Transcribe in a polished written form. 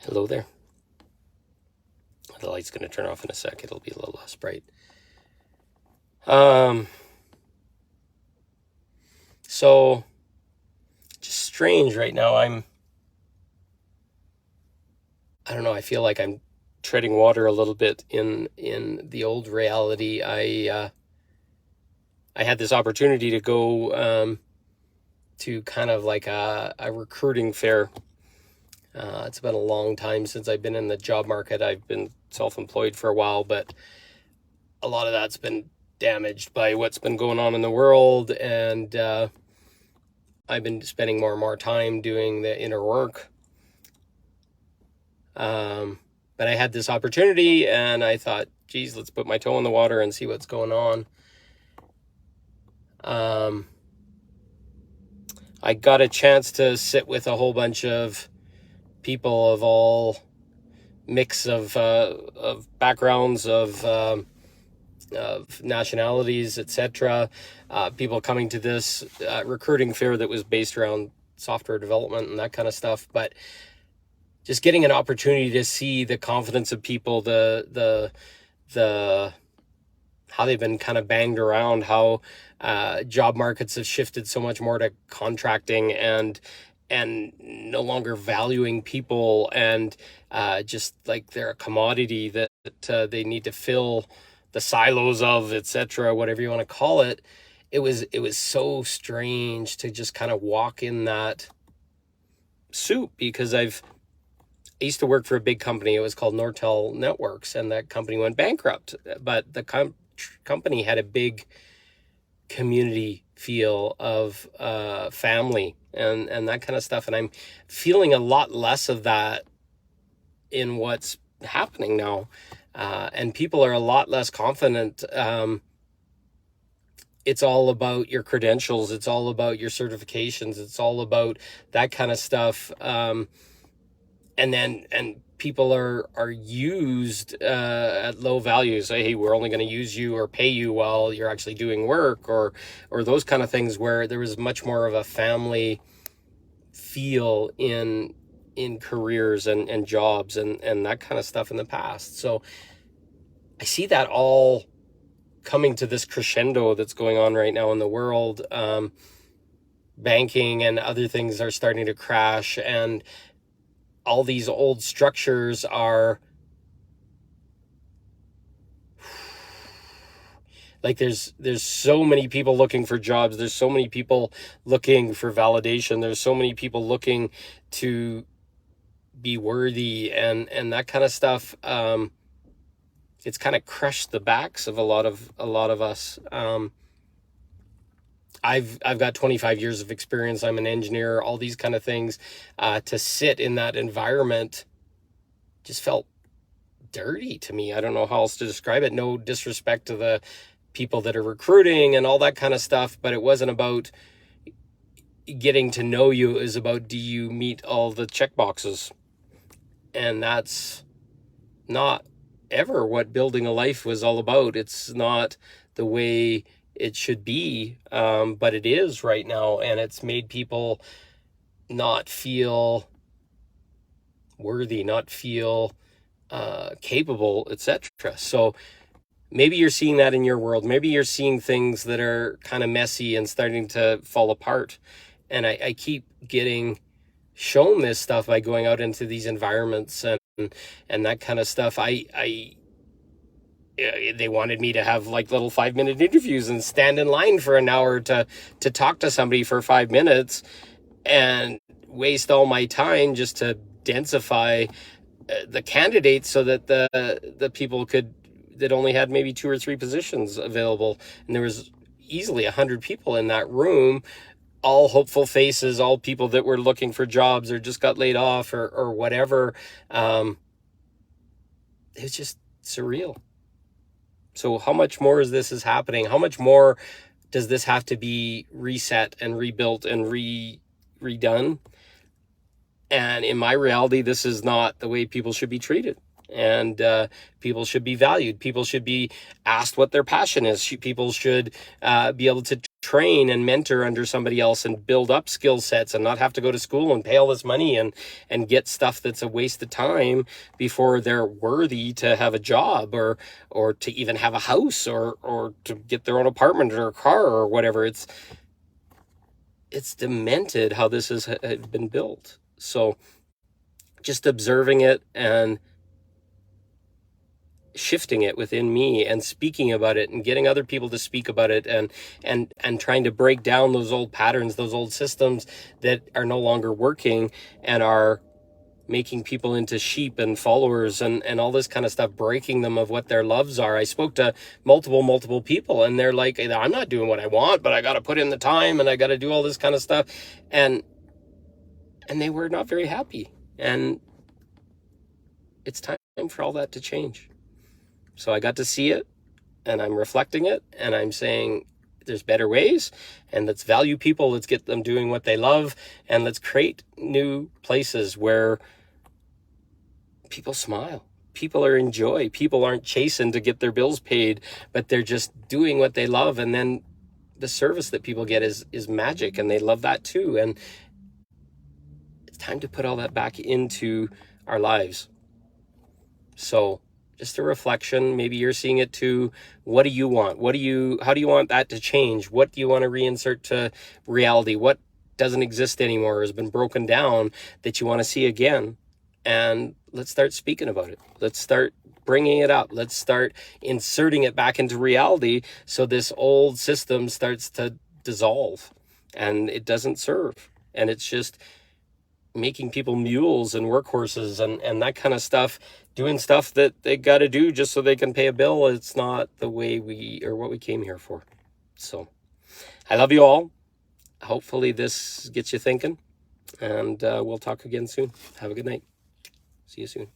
Hello there. The light's going to turn off in a sec. It'll be a little less bright. So just strange right now. I don't know. I feel like I'm treading water a little bit in the old reality. I had this opportunity to go to kind of like a recruiting fair. It's been a long time since I've been in the job market. I've been self-employed for a while, but a lot of that's been damaged by what's been going on in the world, and I've been spending more and more time doing the inner work. But I had this opportunity, and I thought, geez, let's put my toe in the water and see what's going on. I got a chance to sit with a whole bunch of people of all mix of backgrounds, of nationalities, etc. People coming to this recruiting fair that was based around software development and that kind of stuff. But just getting an opportunity to see the confidence of people, the how they've been kind of banged around, how job markets have shifted so much more to contracting and no longer valuing people, and just like they're a commodity that they need to fill the silos of, etc., whatever you want to call it. It was so strange to just kind of walk in that soup, because I used to work for a big company. It was called Nortel Networks, and that company went bankrupt. But the company had a big community feel of family and that kind of stuff. And I'm feeling a lot less of that in what's happening now. And people are a lot less confident. It's all about your credentials. It's all about your certifications. It's all about that kind of stuff. And people are used at low values. Hey, we're only going to use you or pay you while you're actually doing work, or those kind of things, where there was much more of a family feel in careers and jobs and that kind of stuff in the past. So I see that all coming to this crescendo that's going on right now in the world. Banking and other things are starting to crash, and all these old structures are like, there's so many people looking for jobs. There's so many people looking for validation. There's so many people looking to be worthy and that kind of stuff. It's kind of crushed the backs of a lot of us. I've got 25 years of experience. I'm an engineer, all these kind of things. To sit in that environment just felt dirty to me. I don't know how else to describe it. No disrespect to the people that are recruiting and all that kind of stuff, but it wasn't about getting to know you. It was about, do you meet all the check boxes? And that's not ever what building a life was all about. It's not the way it should be, but it is right now, and it's made people not feel worthy, not feel capable, etc. So maybe you're seeing that in your world. Maybe you're seeing things that are kind of messy and starting to fall apart. And I keep getting shown this stuff by going out into these environments and that kind of stuff. They wanted me to have like little 5-minute interviews and stand in line for an hour to talk to somebody for 5 minutes and waste all my time just to densify the candidates, so that the people that only had maybe 2 or 3 positions available. And there was easily 100 people in that room, all hopeful faces, all people that were looking for jobs or just got laid off or whatever. It was just surreal. So how much more is this happening? How much more does this have to be reset and rebuilt and redone? And in my reality, this is not the way people should be treated. And people should be valued. People should be asked what their passion is. People should be able to train and mentor under somebody else and build up skill sets and not have to go to school and pay all this money and get stuff that's a waste of time before they're worthy to have a job or to even have a house or to get their own apartment or a car or whatever. It's demented how this has been built. So just observing it and shifting it within me and speaking about it and getting other people to speak about it and trying to break down those old patterns, those old systems that are no longer working and are making people into sheep and followers and all this kind of stuff, breaking them of what their loves are. I spoke to multiple people and they're like, I'm not doing what I want, but I got to put in the time and I got to do all this kind of stuff. And they were not very happy. And it's time for all that to change. So I got to see it and I'm reflecting it and I'm saying there's better ways, and let's value people. Let's get them doing what they love, and let's create new places where people smile. People are in joy. People aren't chasing to get their bills paid, but they're just doing what they love. And then the service that people get is magic, and they love that too. And it's time to put all that back into our lives. So just a reflection. Maybe you're seeing it too. What do you want? How do you want that to change? What do you want to reinsert to reality? What doesn't exist anymore, has been broken down, that you want to see again? And let's start speaking about it. Let's start bringing it up. Let's start inserting it back into reality so this old system starts to dissolve and it doesn't serve. And it's just making people mules and workhorses and that kind of stuff, doing stuff that they got to do just so they can pay a bill. It's not the way what we came here for. So I love you all. Hopefully this gets you thinking, and we'll talk again soon. Have a good night. See you soon.